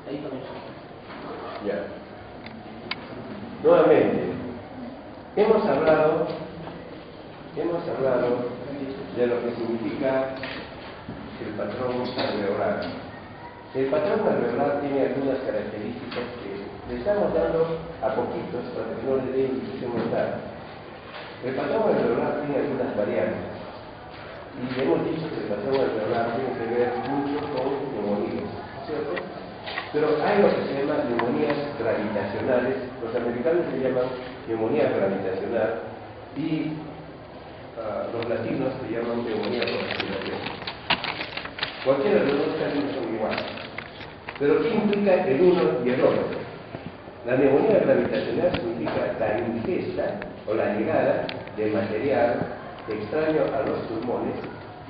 Ahí comenzó. Ya. Nuevamente, hemos hablado de lo que significa el patrón alveolar. El patrón alveolar tiene algunas características que le estamos dando a poquitos para que no le dé instrucción nada. El patrón alveolar tiene algunas variantes y hemos dicho que el patrón alveolar tiene que ver mucho con neumonías, ¿cierto? Pero hay lo que se llama neumonías gravitacionales, los americanos se llaman neumonía gravitacional y los latinos se llaman neumonía por aspiración. Cualquiera de los dos términos son iguales. Pero ¿qué implica el uno y el otro? La neumonía gravitacional significa la ingesta o la llegada de material extraño a los pulmones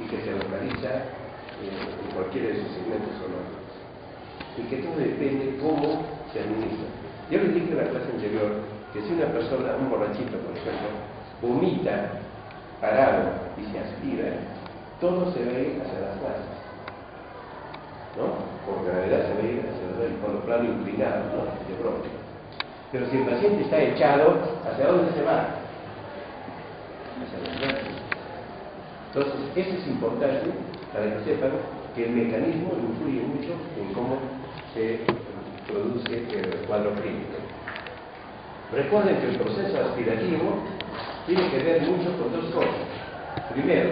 y que se localiza en cualquiera de sus segmentos sonóricos. Y que todo depende de cómo se administra. Yo les dije en la clase anterior que si una persona, un borrachito por ejemplo, vomita parado y se aspira, todo se va a ir hacia las masas, ¿no? Por gravedad se va a ir hacia el plano inclinado, ¿no? De bronquio. Pero si el paciente está echado, ¿hacia dónde se va? Hacia las masas. Entonces, eso es importante para que sepan que el mecanismo influye mucho en cómo se produce el cuadro clínico. Recuerden que el proceso aspirativo tiene que ver mucho con dos cosas. Primero,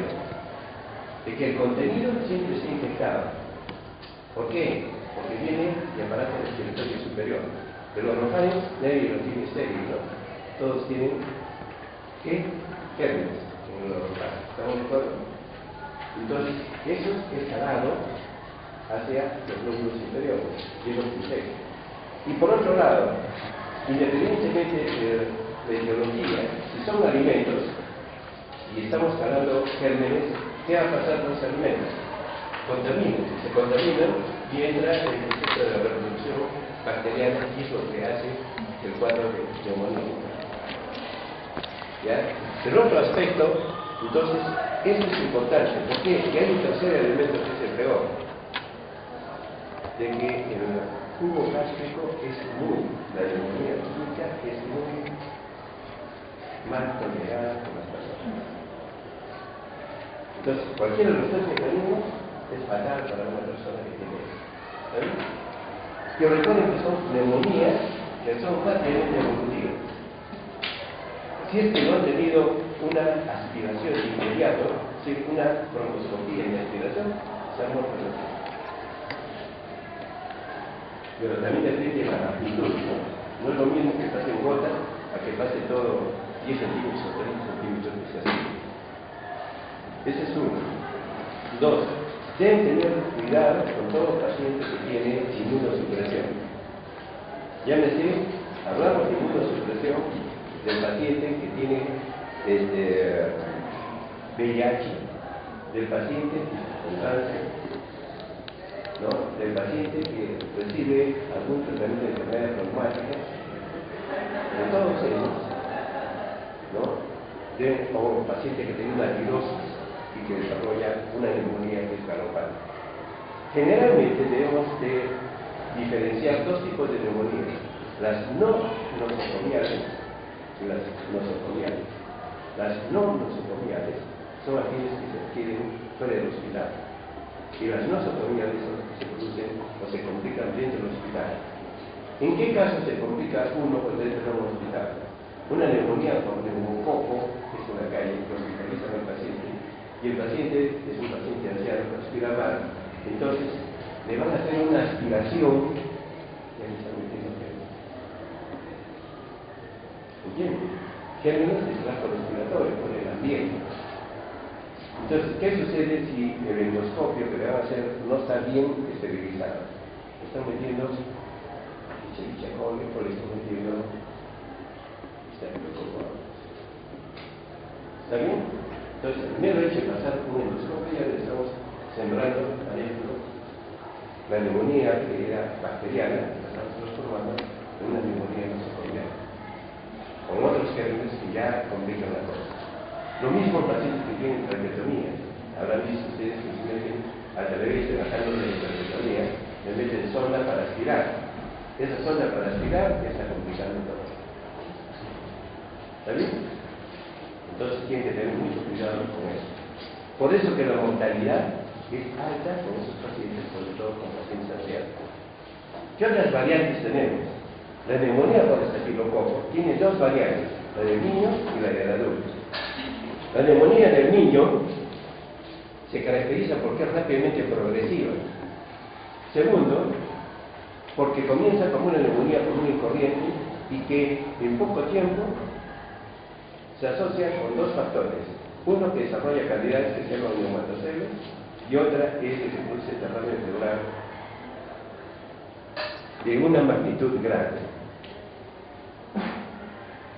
de que el contenido siempre esté infectado. ¿Por qué? Porque viene de aparato respiratorio superior. Pero los rojanes nadie lo tiene estéril, ¿no? Todos tienen ¿qué? Gérmenes en los rojanes. ¿Estamos de acuerdo? Entonces, eso es jalado hacia los lóbulos inferiores y los infecta. Y por otro lado, independientemente de etiología, si son alimentos y estamos jalando gérmenes, ¿qué va a pasar con los alimentos? Se contaminan y entra en el proceso de la reproducción bacteriana y es lo que hace el cuadro de neumonía. ¿Ya? Pero otro aspecto, entonces, eso es importante, porque hay un tercer elemento que es el peor, de que el jugo gástrico la neumonía química es muy mal tolerada por las personas. Entonces, cualquiera de los dos mecanismos es fatal para una persona que tiene eso. Que recuerden que son neumonías que son fácilmente evolutivas. Si es que no han tenido una aspiración inmediata, una broncoscopía en la aspiración, se han muerto los dos. Pero también depende de la magnitud, ¿no? No es lo mismo que pase en gotas a que pase todo 10 centímetros o 30 centímetros que se así. Ese es uno. Dos, deben tener cuidado con todo paciente que tiene inmunosupresión. Llámese, hablamos de inmunosupresión del paciente que tiene VIH, del paciente con cáncer, ¿no? Del paciente que recibe algún tratamiento de enfermedades reumáticas, de todos ellos, ¿no? O paciente que tiene una virosis y que desarrolla una neumonía que es galopante. Generalmente debemos de diferenciar dos tipos de neumonías, las no nosocomiales y las nosocomiales. Las no nosocomiales son aquellas que se adquieren fuera del hospital. Y las nosocomiales son las que se producen o se complican dentro del hospital. ¿En qué caso se complica uno dentro de un hospital? Una neumonía por neumococo es una calle que hospitaliza al paciente y el paciente es un paciente anciano que respira mal. Entonces, le van a hacer una aspiración y ahí están metiendo gérmenes. ¿Entienden? Gérmenes es tracto respiratorio por el ambiente. Entonces, ¿qué sucede si el endoscopio que le van a hacer no está bien esterilizado? Le están metiendo Escherichia coli o le están metiendo Staphylococcus. ¿Está bien? Entonces, el mero hecho de pasar un endoscopio ya le estamos sembrando adentro la neumonía que era bacteriana, la estamos transformando en una neumonía nosocomial, con otros gérmenes que ya complican la cosa. Lo mismo pacientes que tienen traqueotomías. Habrán visto ustedes que se meten a través de bajándose de traqueotomía, le meten sonda para aspirar. Esa sonda para aspirar ya está complicando todo. ¿Está bien? Entonces tienen que tener mucho cuidado con eso. Por eso que la mortalidad es alta con esos pacientes, sobre todo con pacientes ancianos. ¿Qué otras variantes tenemos? La neumonía por estafilococo tiene dos variantes, la del niño y la del adulto. La neumonía del niño se caracteriza porque es rápidamente progresiva. Segundo, porque comienza como una neumonía común y corriente y que en poco tiempo se asocia con dos factores. Uno que desarrolla calidades que se llaman neumatoceles y otra es que se produce derrame pleural de una magnitud grande.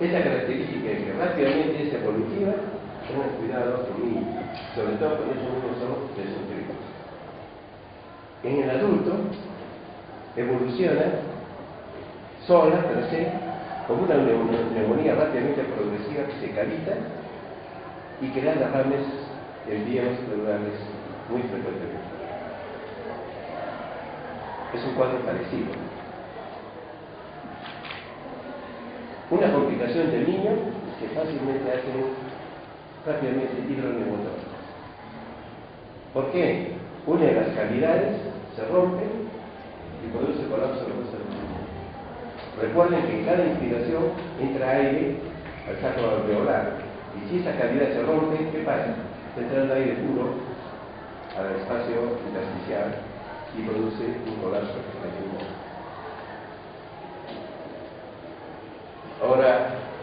Esta característica de que rápidamente es evolutiva, tengan cuidado conmigo, sobre todo cuando esos niños son desnutridos. En el adulto, evoluciona sola, per se, como una neumonía rápidamente progresiva que se cavita y que da derrames en vías pleurales muy frecuentemente. Es un cuadro parecido. Una complicación del niño es que fácilmente hacen rápidamente hidroneumotóxicos. ¿Por qué? Una de las cavidades se rompe y produce colapso de los niño. Recuerden que en cada inspiración entra aire al saco alveolar y si esa cavidad se rompe, ¿qué pasa? Está entrando aire puro al espacio intersticial y produce un colapso del pulmón. Ahora,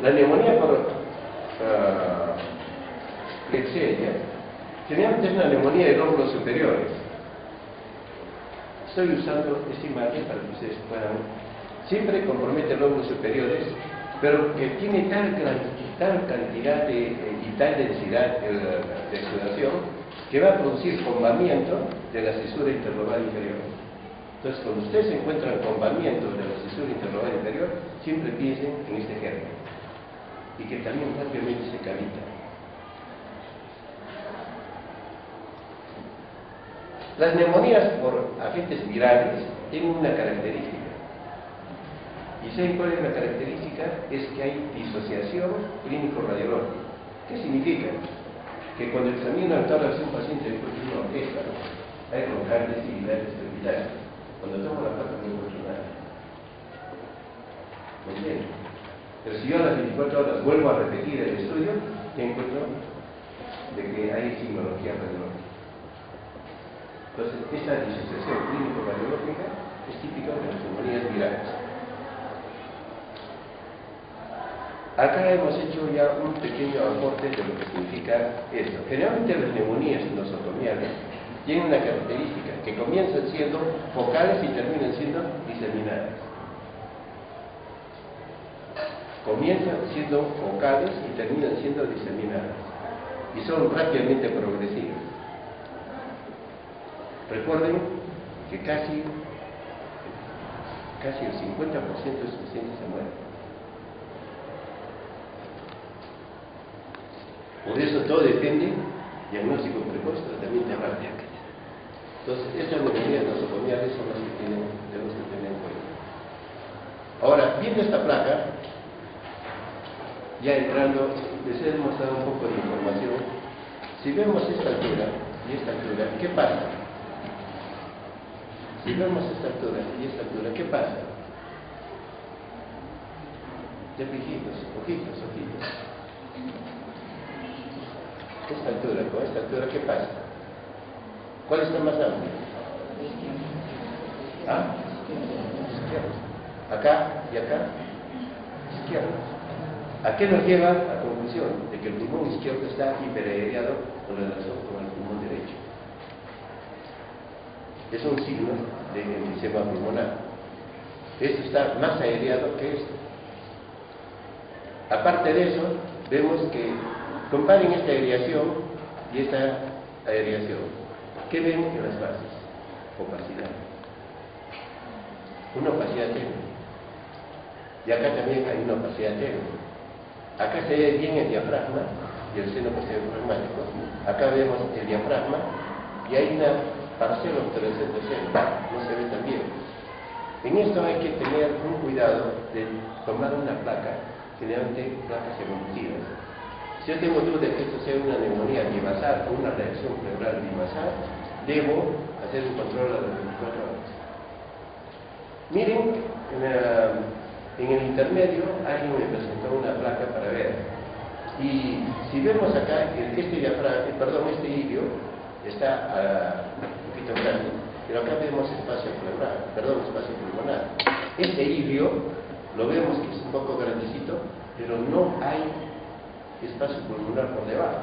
la neumonía por Klebsiella generalmente es una neumonía de lóbulos superiores. Estoy usando esta imagen para que ustedes puedan. Siempre compromete lóbulos superiores, pero que tiene tal cantidad y tal densidad de exudación que va a producir combamiento de la cisura interlobar inferior. Entonces, cuando ustedes se encuentran combamiento de la cisura interlobar inferior, siempre piensen en este germen y que también rápidamente se cavita. Las neumonías por agentes virales tienen una característica. ¿Y saben cuál es la característica? Es que hay disociación clínico-radiológica. ¿Qué significa? Que cuando examinan tórax de un paciente de una orquesta, hay roncantes y hilares crepitales. Cuando tomo la placa no encuentro nada. ¿Me entienden? Pero si yo a las 24 horas vuelvo a repetir el estudio, ya encuentro de que hay signología radiológica. Entonces, esta disociación clínico-radiológica es típica de las neumonías virales. Acá hemos hecho ya un pequeño aporte de lo que significa esto. Generalmente las neumonías nosocomiales tienen una característica, que comienzan siendo focales y terminan siendo diseminadas. Comienzan siendo focales y terminan siendo diseminadas. Y son rápidamente progresivas. Recuerden que casi el 50% de sus pacientes se mueren. Por eso todo depende, diagnóstico precoz, tratamiento rápido. Entonces, estas neumonías nosocomiales son las que tenemos que tener en cuenta. Ahora, viendo esta placa, ya entrando, les he mostrado un poco de información. Si vemos esta altura y esta altura, ¿qué pasa? Si vemos esta altura y esta altura, ¿qué pasa? Ya ojitos. Esta altura, con esta altura, ¿qué pasa? ¿Cuál está más amplio? ¿Ah? Izquierdo. Acá y acá, izquierdo. ¿A qué nos lleva? A la conclusión de que el pulmón izquierdo está hiperaireado con relación con el pulmón derecho. Es un signo de enfisema pulmonar. Esto está más aireado que esto. Aparte de eso, vemos que comparen esta aireación y esta aireación. ¿Qué ven en las bases? Opacidad. Una opacidad tenue. Y acá también hay una opacidad tenue. Acá se ve bien el diafragma y el seno posterior flagmático. Acá vemos el diafragma y hay una parcela obturación del seno, no se ve tan bien. En esto hay que tener un cuidado de tomar una placa, generalmente placas evolutivas. Si yo tengo duda de que esto sea una neumonía bivasal o una reacción pleural bivasal, debo hacer un control a las 24 horas. Miren, en el intermedio alguien me presentó una placa para ver. Y si vemos acá, este ilio está un poquito grande, pero acá vemos espacio pulmonar. Este ilio lo vemos que es un poco grandecito, pero no hay espacio pulmonar por debajo.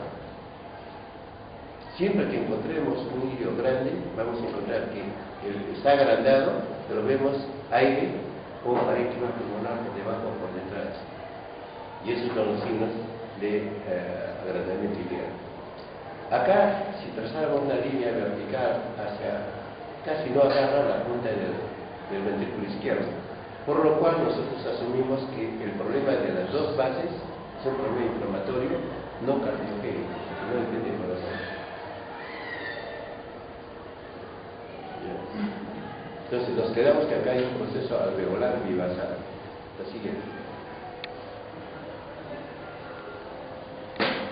Siempre que encontremos un ilio grande, vamos a encontrar que está agrandado, pero vemos aire o parénquima pulmonar por debajo o por detrás. Y esos son los signos de agrandamiento iliar. Acá, si trazáramos una línea vertical casi no agarra la punta del ventrículo izquierdo, por lo cual nosotros asumimos que el problema de las dos bases es un problema inflamatorio, no cardiogénico, no depende del corazón. Entonces nos quedamos que acá hay un proceso alveolar bivasal. La siguiente.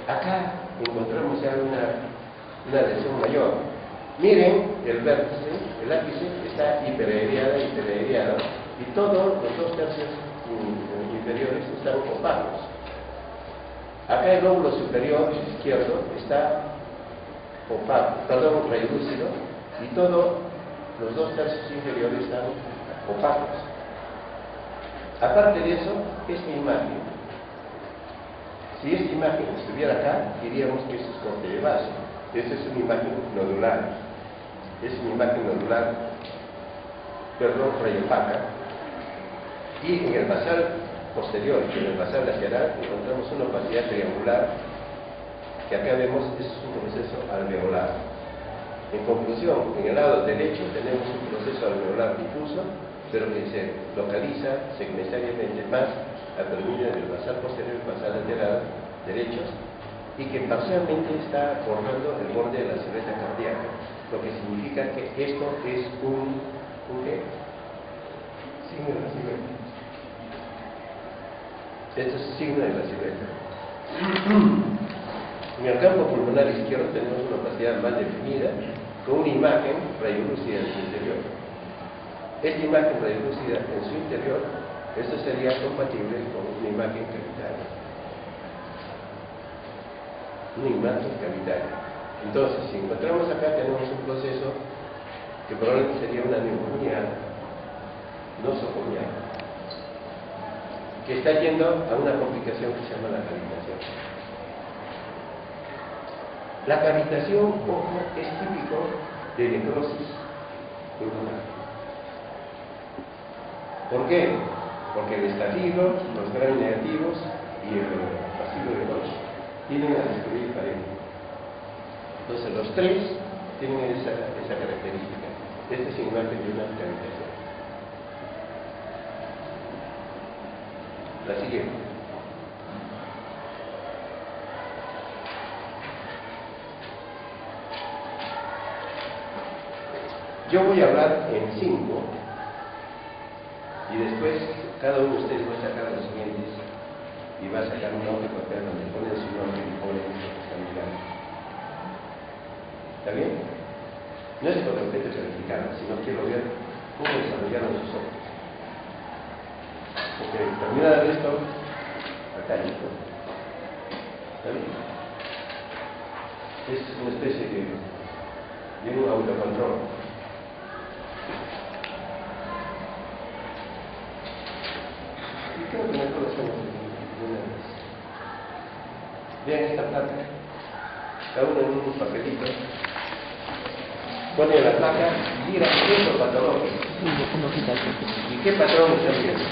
Acá encontramos ya una lesión mayor. Miren el vértice, el ápice está hiperaireado, y todos los 2 tercios inferiores están opacos. Acá el lóbulo superior izquierdo está opaco, rayolúcido, y todos los 2 tercios inferiores están opacos. Aparte de eso, esta imagen, si esta imagen estuviera acá, diríamos que esto es corte de vaso. Esta es una imagen nodular. Es una imagen nodular, rayopaca. Y en el basal posterior y en el basal lateral encontramos una opacidad triangular, que acá vemos es un proceso alveolar. En conclusión, en el lado derecho tenemos un proceso alveolar difuso, pero que se localiza segmentariamente más a término del basal posterior y basal lateral derechos, y que parcialmente está formando el borde de la silueta cardíaca, lo que significa que esto es un ¿qué? Signo de la silueta. Esto es signo de la silueta. En el campo pulmonar izquierdo tenemos una opacidad más definida, con una imagen rayolúcida en su interior. Esta imagen rayolúcida en su interior, esto sería compatible con una imagen cavitaria. Una imagen cavitaria. Entonces, si encontramos acá, tenemos un proceso que probablemente sería una neumonía nosocomial, que está yendo a una complicación que se llama la cavitación. La cavitación, ojo, es típico de necrosis pulmonar. ¿Por qué? Porque el estafilo, los granos negativos y el bacilo de Koch tienen a destruir parénquima. Entonces los 3 tienen esa característica. Esta es imagen de una cavitación. La siguiente. Yo voy a hablar en 5 y después cada uno de ustedes va a sacar los siguientes y va a sacar un nombre de papel donde pone su nombre y pone lo que está mirando. ¿Está bien? No es por objeto certificado, sino quiero ver cómo desarrollaron sus ojos. Ok, terminado esto, acá listo. ¿Está bien? Es una especie de un autocontrol. Y creo que mejor lo hacemos de una vez. Vean esta placa, cada uno en un papelito. Pone la placa y mira qué es lo patológico. ¿Y qué patrón está viendo?